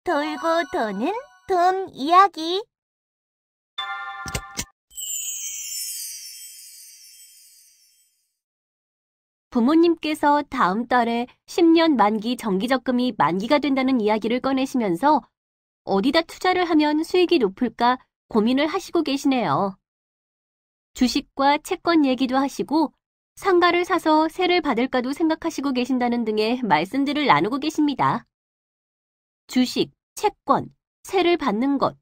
돌고 도는 돈 이야기. 부모님께서 다음 달에 10년 만기 정기적금이 만기가 된다는 이야기를 꺼내시면서 어디다 투자를 하면 수익이 높을까 고민을 하시고 계시네요. 주식과 채권 얘기도 하시고 상가를 사서 세를 받을까도 생각하시고 계신다는 등의 말씀들을 나누고 계십니다. 주식, 채권, 세를 받는 것,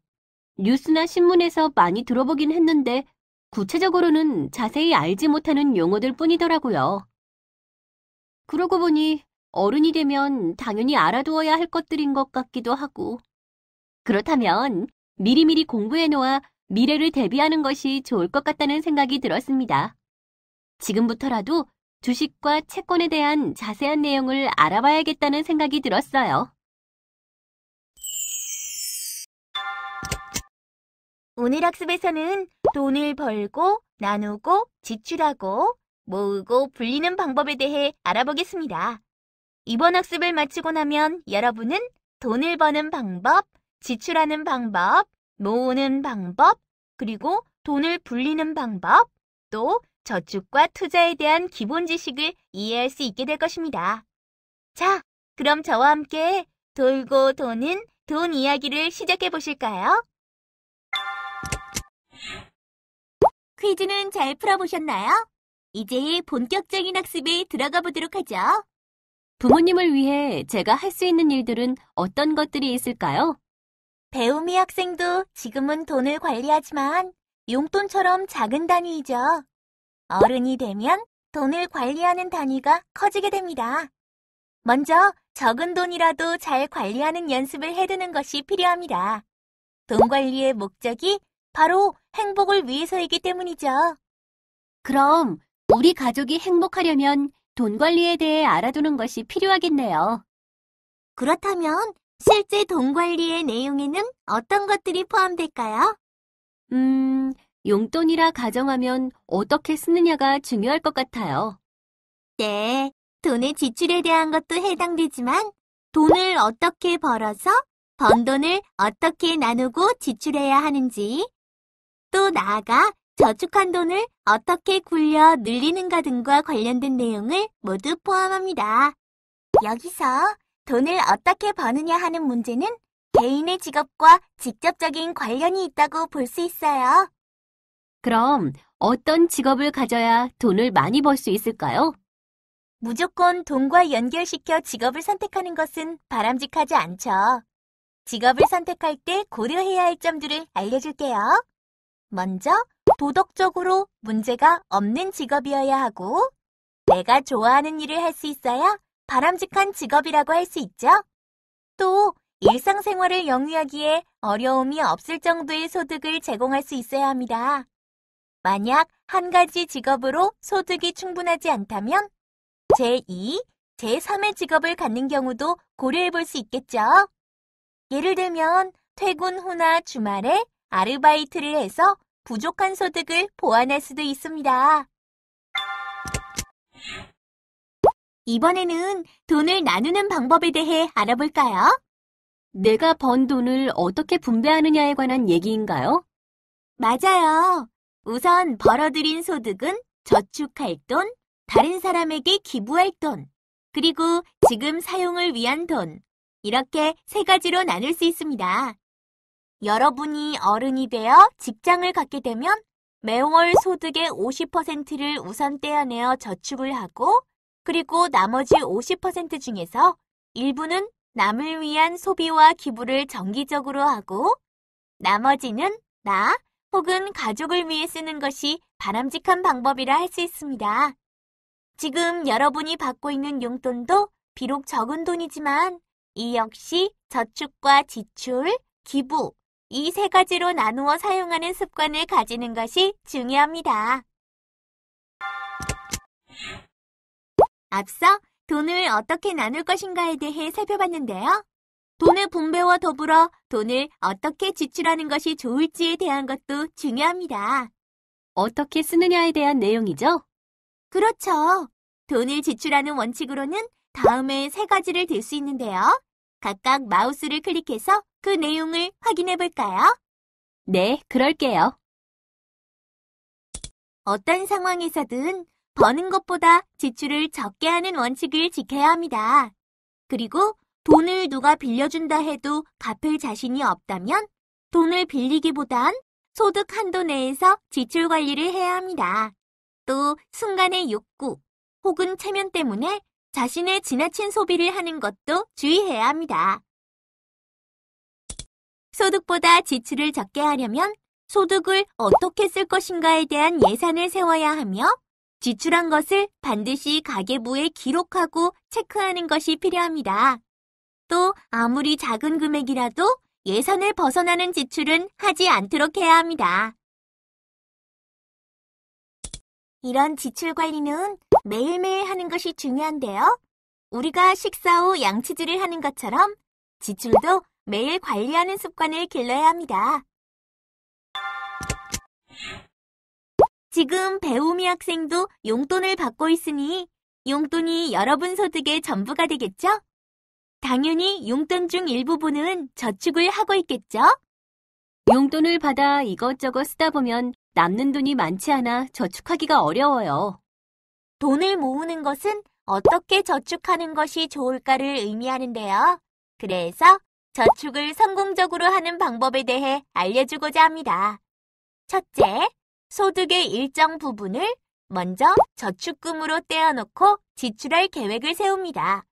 뉴스나 신문에서 많이 들어보긴 했는데 구체적으로는 자세히 알지 못하는 용어들 뿐이더라고요. 그러고 보니 어른이 되면 당연히 알아두어야 할 것들인 것 같기도 하고. 그렇다면 미리미리 공부해놓아 미래를 대비하는 것이 좋을 것 같다는 생각이 들었습니다. 지금부터라도 주식과 채권에 대한 자세한 내용을 알아봐야겠다는 생각이 들었어요. 오늘 학습에서는 돈을 벌고, 나누고, 지출하고, 모으고, 불리는 방법에 대해 알아보겠습니다. 이번 학습을 마치고 나면 여러분은 돈을 버는 방법, 지출하는 방법, 모으는 방법, 그리고 돈을 불리는 방법, 또 저축과 투자에 대한 기본 지식을 이해할 수 있게 될 것입니다. 자, 그럼 저와 함께 돌고 도는 돈 이야기를 시작해 보실까요? 퀴즈는 잘 풀어보셨나요? 이제 본격적인 학습에 들어가 보도록 하죠. 부모님을 위해 제가 할 수 있는 일들은 어떤 것들이 있을까요? 배우미 학생도 지금은 돈을 관리하지만 용돈처럼 작은 단위이죠. 어른이 되면 돈을 관리하는 단위가 커지게 됩니다. 먼저 적은 돈이라도 잘 관리하는 연습을 해두는 것이 필요합니다. 돈 관리의 목적이 바로 행복을 위해서이기 때문이죠. 그럼 우리 가족이 행복하려면 돈 관리에 대해 알아두는 것이 필요하겠네요. 그렇다면 실제 돈 관리의 내용에는 어떤 것들이 포함될까요? 용돈이라 가정하면 어떻게 쓰느냐가 중요할 것 같아요. 네, 돈의 지출에 대한 것도 해당되지만 돈을 어떻게 벌어서 번 돈을 어떻게 나누고 지출해야 하는지, 또 나아가 저축한 돈을 어떻게 굴려 늘리는가 등과 관련된 내용을 모두 포함합니다. 여기서 돈을 어떻게 버느냐 하는 문제는 개인의 직업과 직접적인 관련이 있다고 볼 수 있어요. 그럼 어떤 직업을 가져야 돈을 많이 벌 수 있을까요? 무조건 돈과 연결시켜 직업을 선택하는 것은 바람직하지 않죠. 직업을 선택할 때 고려해야 할 점들을 알려줄게요. 먼저, 도덕적으로 문제가 없는 직업이어야 하고, 내가 좋아하는 일을 할 수 있어야 바람직한 직업이라고 할 수 있죠. 또, 일상생활을 영위하기에 어려움이 없을 정도의 소득을 제공할 수 있어야 합니다. 만약 한 가지 직업으로 소득이 충분하지 않다면 제2, 제3의 직업을 갖는 경우도 고려해 볼 수 있겠죠. 예를 들면 퇴근 후나 주말에 아르바이트를 해서 부족한 소득을 보완할 수도 있습니다. 이번에는 돈을 나누는 방법에 대해 알아볼까요? 내가 번 돈을 어떻게 분배하느냐에 관한 얘기인가요? 맞아요. 우선 벌어들인 소득은 저축할 돈, 다른 사람에게 기부할 돈, 그리고 지금 사용을 위한 돈, 이렇게 세 가지로 나눌 수 있습니다. 여러분이 어른이 되어 직장을 갖게 되면 매월 소득의 50%를 우선 떼어내어 저축을 하고, 그리고 나머지 50% 중에서 일부는 남을 위한 소비와 기부를 정기적으로 하고, 나머지는 나 혹은 가족을 위해 쓰는 것이 바람직한 방법이라 할 수 있습니다. 지금 여러분이 받고 있는 용돈도 비록 적은 돈이지만 이 역시 저축과 지출, 기부, 이 세 가지로 나누어 사용하는 습관을 가지는 것이 중요합니다. 앞서 돈을 어떻게 나눌 것인가에 대해 살펴봤는데요. 돈의 분배와 더불어 돈을 어떻게 지출하는 것이 좋을지에 대한 것도 중요합니다. 어떻게 쓰느냐에 대한 내용이죠? 그렇죠. 돈을 지출하는 원칙으로는 다음의 세 가지를 들 수 있는데요. 각각 마우스를 클릭해서 그 내용을 확인해 볼까요? 네, 그럴게요. 어떤 상황에서든 버는 것보다 지출을 적게 하는 원칙을 지켜야 합니다. 그리고 돈을 누가 빌려준다 해도 갚을 자신이 없다면 돈을 빌리기보단 소득 한도 내에서 지출 관리를 해야 합니다. 또 순간의 욕구 혹은 체면 때문에 자신의 지나친 소비를 하는 것도 주의해야 합니다. 소득보다 지출을 적게 하려면 소득을 어떻게 쓸 것인가에 대한 예산을 세워야 하며 지출한 것을 반드시 가계부에 기록하고 체크하는 것이 필요합니다. 또 아무리 작은 금액이라도 예산을 벗어나는 지출은 하지 않도록 해야 합니다. 이런 지출 관리는 매일매일 하는 것이 중요한데요. 우리가 식사 후 양치질을 하는 것처럼 지출도 매일 관리하는 습관을 길러야 합니다. 지금 배우미 학생도 용돈을 받고 있으니 용돈이 여러분 소득의 전부가 되겠죠? 당연히 용돈 중 일부분은 저축을 하고 있겠죠? 용돈을 받아 이것저것 쓰다 보면 남는 돈이 많지 않아 저축하기가 어려워요. 돈을 모으는 것은 어떻게 저축하는 것이 좋을까를 의미하는데요. 그래서 저축을 성공적으로 하는 방법에 대해 알려주고자 합니다. 첫째, 소득의 일정 부분을 먼저 저축금으로 떼어놓고 지출할 계획을 세웁니다.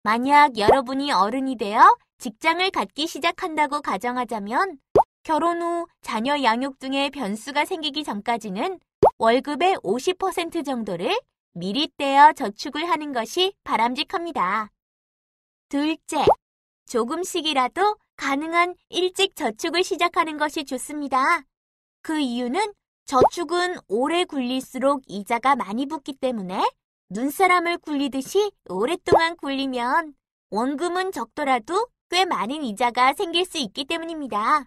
만약 여러분이 어른이 되어 직장을 갖기 시작한다고 가정하자면 결혼 후 자녀 양육 등의 변수가 생기기 전까지는 월급의 50% 정도를 미리 떼어 저축을 하는 것이 바람직합니다. 둘째, 조금씩이라도 가능한 일찍 저축을 시작하는 것이 좋습니다. 그 이유는 저축은 오래 굴릴수록 이자가 많이 붙기 때문에 눈사람을 굴리듯이 오랫동안 굴리면 원금은 적더라도 꽤 많은 이자가 생길 수 있기 때문입니다.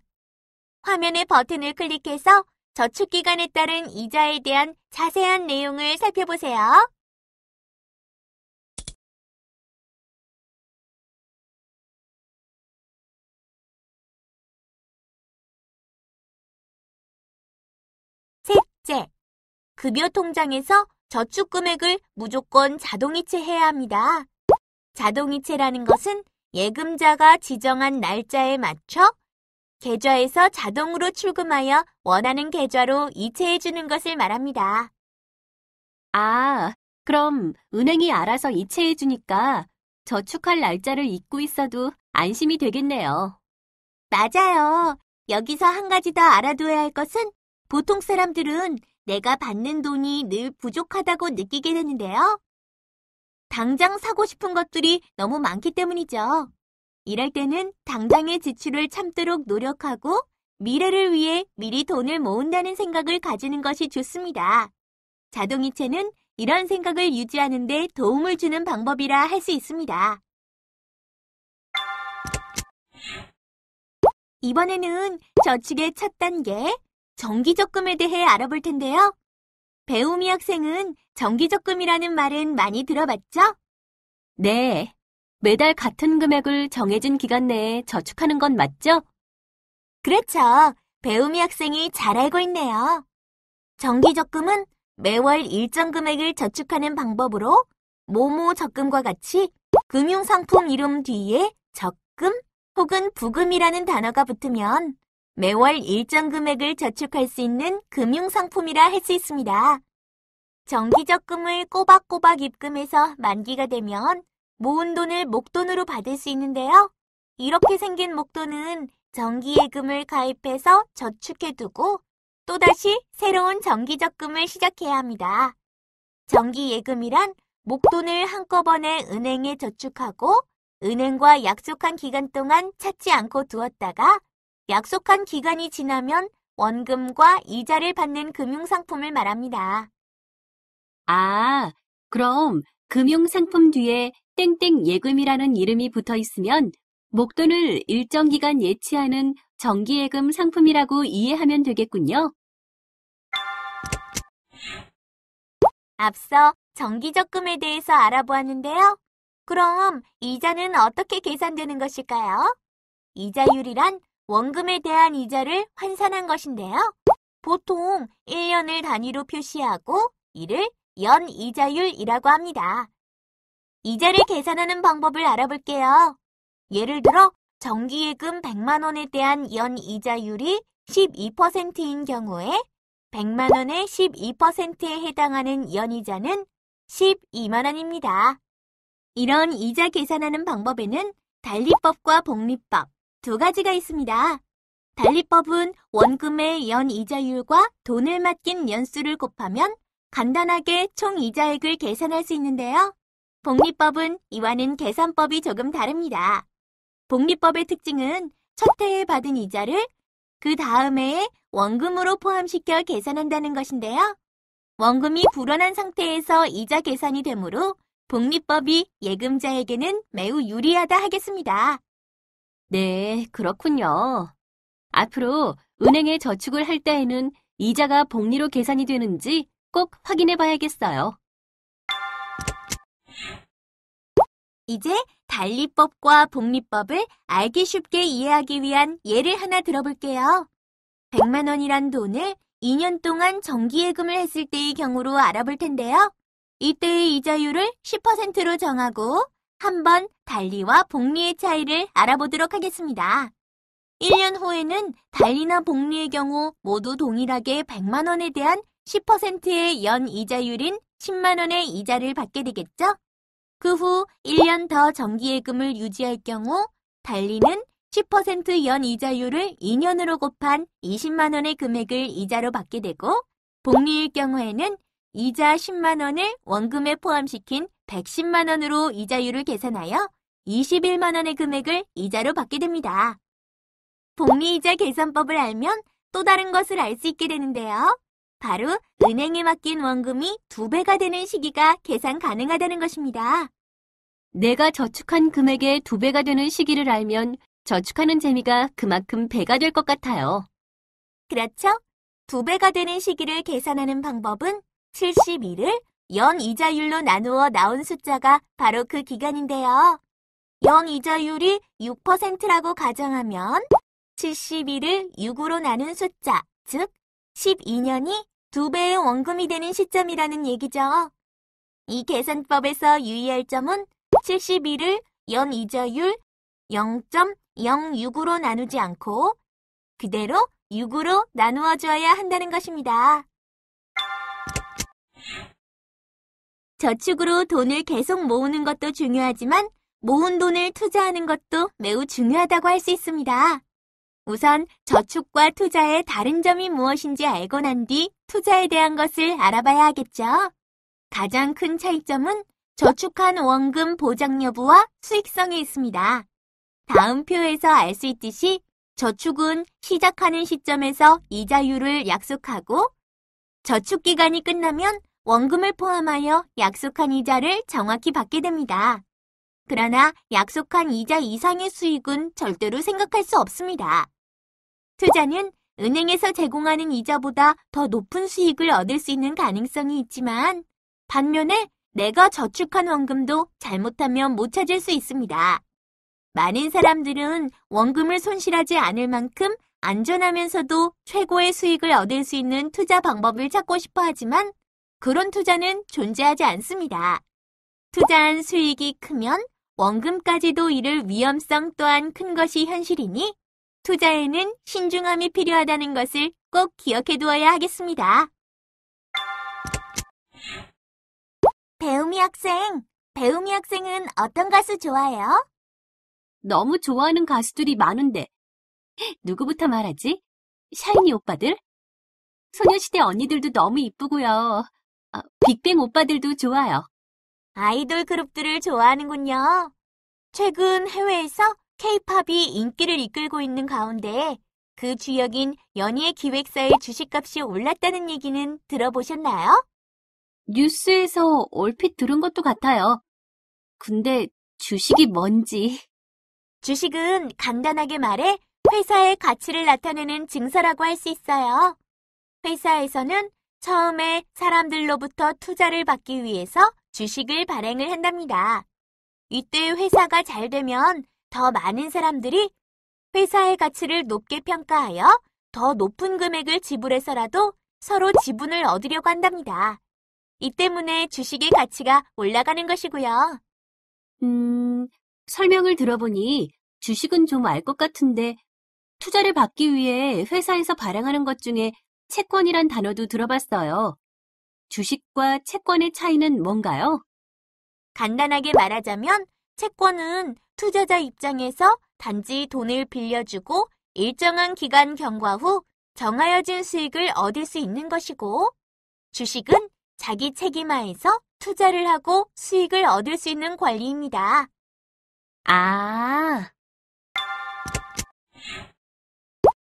화면의 버튼을 클릭해서 저축 기간에 따른 이자에 대한 자세한 내용을 살펴보세요. 셋째, 급여 통장에서 저축 금액을 무조건 자동이체해야 합니다. 자동이체라는 것은 예금자가 지정한 날짜에 맞춰 계좌에서 자동으로 출금하여 원하는 계좌로 이체해주는 것을 말합니다. 아, 그럼 은행이 알아서 이체해주니까 저축할 날짜를 잊고 있어도 안심이 되겠네요. 맞아요. 여기서 한 가지 더 알아둬야 할 것은 보통 사람들은 내가 받는 돈이 늘 부족하다고 느끼게 되는데요. 당장 사고 싶은 것들이 너무 많기 때문이죠. 이럴 때는 당장의 지출을 참도록 노력하고 미래를 위해 미리 돈을 모은다는 생각을 가지는 것이 좋습니다. 자동이체는 이런 생각을 유지하는 데 도움을 주는 방법이라 할 수 있습니다. 이번에는 저축의 첫 단계, 정기적금에 대해 알아볼 텐데요. 배우미 학생은 정기적금이라는 말은 많이 들어봤죠? 네, 매달 같은 금액을 정해진 기간 내에 저축하는 건 맞죠? 그렇죠. 배우미 학생이 잘 알고 있네요. 정기적금은 매월 일정 금액을 저축하는 방법으로 모모 적금과 같이 금융상품 이름 뒤에 적금 혹은 부금이라는 단어가 붙으면 매월 일정 금액을 저축할 수 있는 금융상품이라 할 수 있습니다. 정기적금을 꼬박꼬박 입금해서 만기가 되면 모은 돈을 목돈으로 받을 수 있는데요. 이렇게 생긴 목돈은 정기예금을 가입해서 저축해두고 또다시 새로운 정기적금을 시작해야 합니다. 정기예금이란 목돈을 한꺼번에 은행에 저축하고 은행과 약속한 기간 동안 찾지 않고 두었다가 약속한 기간이 지나면 원금과 이자를 받는 금융상품을 말합니다. 아, 그럼 금융상품 뒤에 땡땡 예금이라는 이름이 붙어 있으면 목돈을 일정 기간 예치하는 정기예금 상품이라고 이해하면 되겠군요. 앞서 정기적금에 대해서 알아보았는데요. 그럼 이자는 어떻게 계산되는 것일까요? 이자율이란 원금에 대한 이자를 환산한 것인데요. 보통 1년을 단위로 표시하고 이를 연이자율이라고 합니다. 이자를 계산하는 방법을 알아볼게요. 예를 들어 정기예금 100만 원에 대한 연이자율이 12%인 경우에 100만 원의 12%에 해당하는 연이자는 12만 원입니다. 이런 이자 계산하는 방법에는 달리법과 복리법 두 가지가 있습니다. 달리법은 원금의 연이자율과 돈을 맡긴 연수를 곱하면 간단하게 총 이자액을 계산할 수 있는데요. 복리법은 이와는 계산법이 조금 다릅니다. 복리법의 특징은 첫 해에 받은 이자를 그 다음 해에 원금으로 포함시켜 계산한다는 것인데요. 원금이 불어난 상태에서 이자 계산이 되므로 복리법이 예금자에게는 매우 유리하다 하겠습니다. 네, 그렇군요. 앞으로 은행에 저축을 할 때에는 이자가 복리로 계산이 되는지 꼭 확인해 봐야겠어요. 이제 달리법과 복리법을 알기 쉽게 이해하기 위한 예를 하나 들어볼게요. 100만 원이란 돈을 2년 동안 정기예금을 했을 때의 경우로 알아볼 텐데요. 이때의 이자율을 10%로 정하고 한번 달리와 복리의 차이를 알아보도록 하겠습니다. 1년 후에는 달리나 복리의 경우 모두 동일하게 100만 원에 대한 10%의 연이자율인 10만 원의 이자를 받게 되겠죠? 그 후 1년 더 정기예금을 유지할 경우 달리는 10% 연이자율을 2년으로 곱한 20만 원의 금액을 이자로 받게 되고 복리일 경우에는 이자 10만 원을 원금에 포함시킨 110만 원으로 이자율을 계산하여 21만 원의 금액을 이자로 받게 됩니다. 복리이자 계산법을 알면 또 다른 것을 알 수 있게 되는데요. 바로 은행에 맡긴 원금이 2배가 되는 시기가 계산 가능하다는 것입니다. 내가 저축한 금액의 2배가 되는 시기를 알면 저축하는 재미가 그만큼 배가 될 것 같아요. 그렇죠? 2배가 되는 시기를 계산하는 방법은 71을 연이자율로 나누어 나온 숫자가 바로 그 기간인데요. 연이자율이 6%라고 가정하면 71을 6으로 나눈 숫자, 즉 12년이 2배의 원금이 되는 시점이라는 얘기죠. 이 계산법에서 유의할 점은 71을 연이자율 0.06으로 나누지 않고 그대로 6으로 나누어 줘야 한다는 것입니다. 저축으로 돈을 계속 모으는 것도 중요하지만 모은 돈을 투자하는 것도 매우 중요하다고 할 수 있습니다. 우선 저축과 투자의 다른 점이 무엇인지 알고 난 뒤 투자에 대한 것을 알아봐야 하겠죠. 가장 큰 차이점은 저축한 원금 보장 여부와 수익성에 있습니다. 다음 표에서 알 수 있듯이 저축은 시작하는 시점에서 이자율을 약속하고 저축 기간이 끝나면 원금을 포함하여 약속한 이자를 정확히 받게 됩니다. 그러나 약속한 이자 이상의 수익은 절대로 생각할 수 없습니다. 투자는 은행에서 제공하는 이자보다 더 높은 수익을 얻을 수 있는 가능성이 있지만 반면에 내가 저축한 원금도 잘못하면 못 찾을 수 있습니다. 많은 사람들은 원금을 손실하지 않을 만큼 안전하면서도 최고의 수익을 얻을 수 있는 투자 방법을 찾고 싶어 하지만 그런 투자는 존재하지 않습니다. 투자한 수익이 크면 원금까지도 잃을 위험성 또한 큰 것이 현실이니 투자에는 신중함이 필요하다는 것을 꼭 기억해 두어야 하겠습니다. 배우미 학생은 어떤 가수 좋아해요? 너무 좋아하는 가수들이 많은데 누구부터 말하지? 샤이니 오빠들? 소녀시대 언니들도 너무 이쁘고요. 빅뱅 오빠들도 좋아요. 아이돌 그룹들을 좋아하는군요. 최근 해외에서 K-팝이 인기를 이끌고 있는 가운데 그 주역인 연예 기획사의 주식값이 올랐다는 얘기는 들어보셨나요? 뉴스에서 얼핏 들은 것도 같아요. 근데 주식이 뭔지. 주식은 간단하게 말해 회사의 가치를 나타내는 증서라고 할 수 있어요. 회사에서는 처음에 사람들로부터 투자를 받기 위해서 주식을 발행을 한답니다. 이때 회사가 잘 되면 더 많은 사람들이 회사의 가치를 높게 평가하여 더 높은 금액을 지불해서라도 서로 지분을 얻으려고 한답니다. 이 때문에 주식의 가치가 올라가는 것이고요. 설명을 들어보니 주식은 좀 알 것 같은데 투자를 받기 위해 회사에서 발행하는 것 중에 채권이란 단어도 들어봤어요. 주식과 채권의 차이는 뭔가요? 간단하게 말하자면 채권은 투자자 입장에서 단지 돈을 빌려주고 일정한 기간 경과 후 정하여진 수익을 얻을 수 있는 것이고, 주식은 자기 책임하에서 투자를 하고 수익을 얻을 수 있는 권리입니다. 아,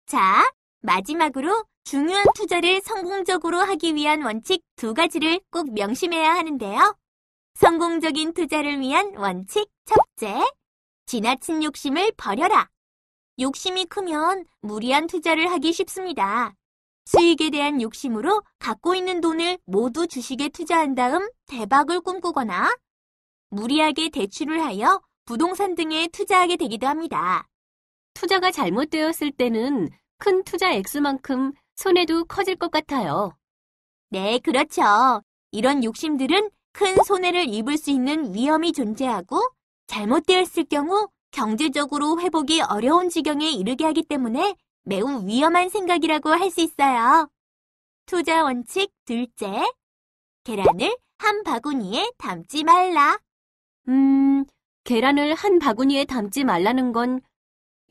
자, 마지막으로 중요한 투자를 성공적으로 하기 위한 원칙 2가지를 꼭 명심해야 하는데요. 성공적인 투자를 위한 원칙 첫째, 지나친 욕심을 버려라. 욕심이 크면 무리한 투자를 하기 쉽습니다. 수익에 대한 욕심으로 갖고 있는 돈을 모두 주식에 투자한 다음 대박을 꿈꾸거나 무리하게 대출을 하여 부동산 등에 투자하게 되기도 합니다. 투자가 잘못되었을 때는 큰 투자 액수만큼 손해도 커질 것 같아요. 네, 그렇죠. 이런 욕심들은 큰 손해를 입을 수 있는 위험이 존재하고 잘못되었을 경우 경제적으로 회복이 어려운 지경에 이르게 하기 때문에 매우 위험한 생각이라고 할 수 있어요. 투자 원칙 둘째, 계란을 한 바구니에 담지 말라. 계란을 한 바구니에 담지 말라는 건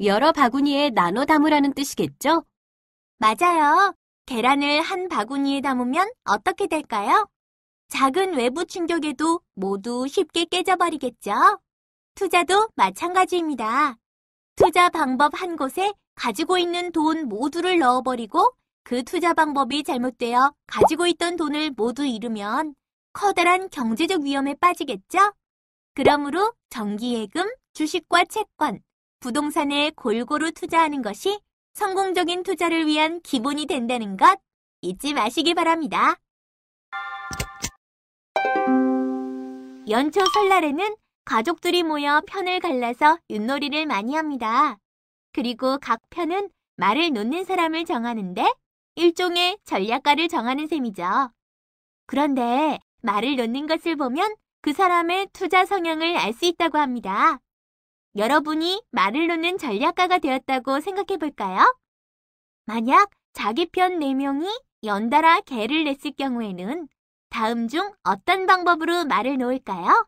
여러 바구니에 나눠 담으라는 뜻이겠죠? 맞아요. 계란을 한 바구니에 담으면 어떻게 될까요? 작은 외부 충격에도 모두 쉽게 깨져버리겠죠? 투자도 마찬가지입니다. 투자 방법 한 곳에 가지고 있는 돈 모두를 넣어버리고 그 투자 방법이 잘못되어 가지고 있던 돈을 모두 잃으면 커다란 경제적 위험에 빠지겠죠? 그러므로 정기예금, 주식과 채권, 부동산에 골고루 투자하는 것이 성공적인 투자를 위한 기본이 된다는 것 잊지 마시기 바랍니다. 연초 설날에는 가족들이 모여 편을 갈라서 윷놀이를 많이 합니다. 그리고 각 편은 말을 놓는 사람을 정하는데 일종의 전략가를 정하는 셈이죠. 그런데 말을 놓는 것을 보면 그 사람의 투자 성향을 알 수 있다고 합니다. 여러분이 말을 놓는 전략가가 되었다고 생각해 볼까요? 만약 자기 편 4명이 연달아 개를 냈을 경우에는 다음 중 어떤 방법으로 말을 놓을까요?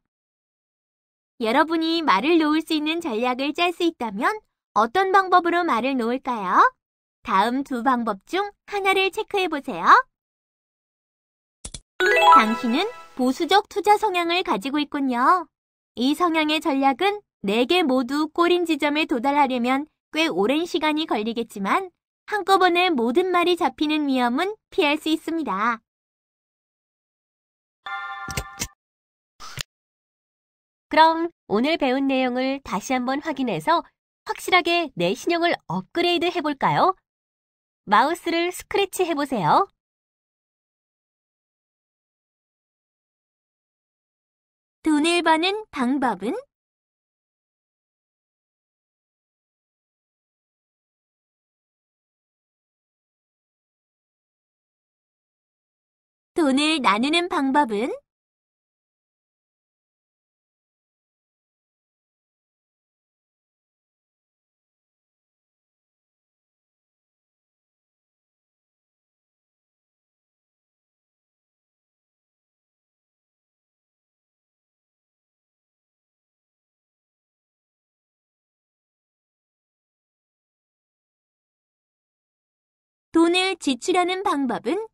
여러분이 말을 놓을 수 있는 전략을 짤 수 있다면 어떤 방법으로 말을 놓을까요? 다음 2 방법 중 하나를 체크해 보세요. 당신은 보수적 투자 성향을 가지고 있군요. 이 성향의 전략은 4개 모두 꼬린 지점에 도달하려면 꽤 오랜 시간이 걸리겠지만 한꺼번에 모든 말이 잡히는 위험은 피할 수 있습니다. 그럼 오늘 배운 내용을 다시 한번 확인해서 확실하게 내 신용을 업그레이드 해볼까요? 마우스를 스크래치 해보세요. 돈을 버는 방법은? 돈을 나누는 방법은? 돈을 지출하는 방법은?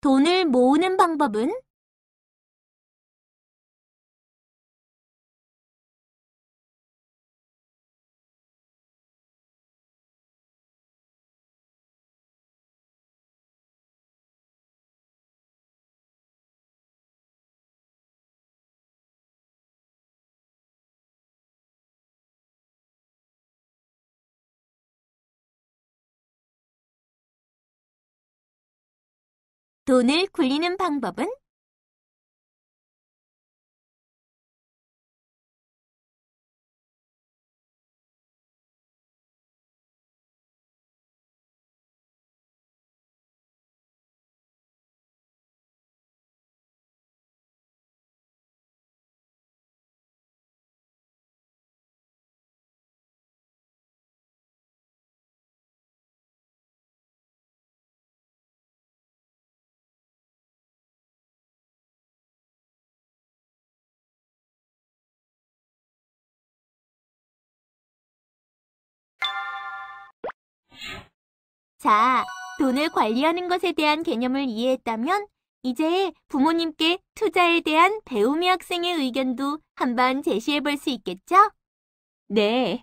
돈을 모으는 방법은? 돈을 굴리는 방법은? 자, 돈을 관리하는 것에 대한 개념을 이해했다면 이제 부모님께 투자에 대한 배움이 학생의 의견도 한번 제시해 볼 수 있겠죠? 네.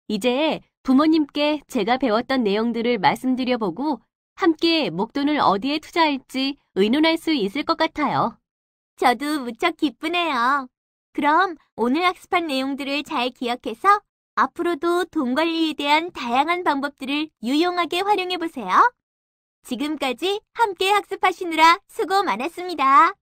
이제 부모님께 제가 배웠던 내용들을 말씀드려보고 함께 목돈을 어디에 투자할지 의논할 수 있을 것 같아요. 저도 무척 기쁘네요. 그럼 오늘 학습한 내용들을 잘 기억해서 앞으로도 돈 관리에 대한 다양한 방법들을 유용하게 활용해 보세요. 지금까지 함께 학습하시느라 수고 많았습니다.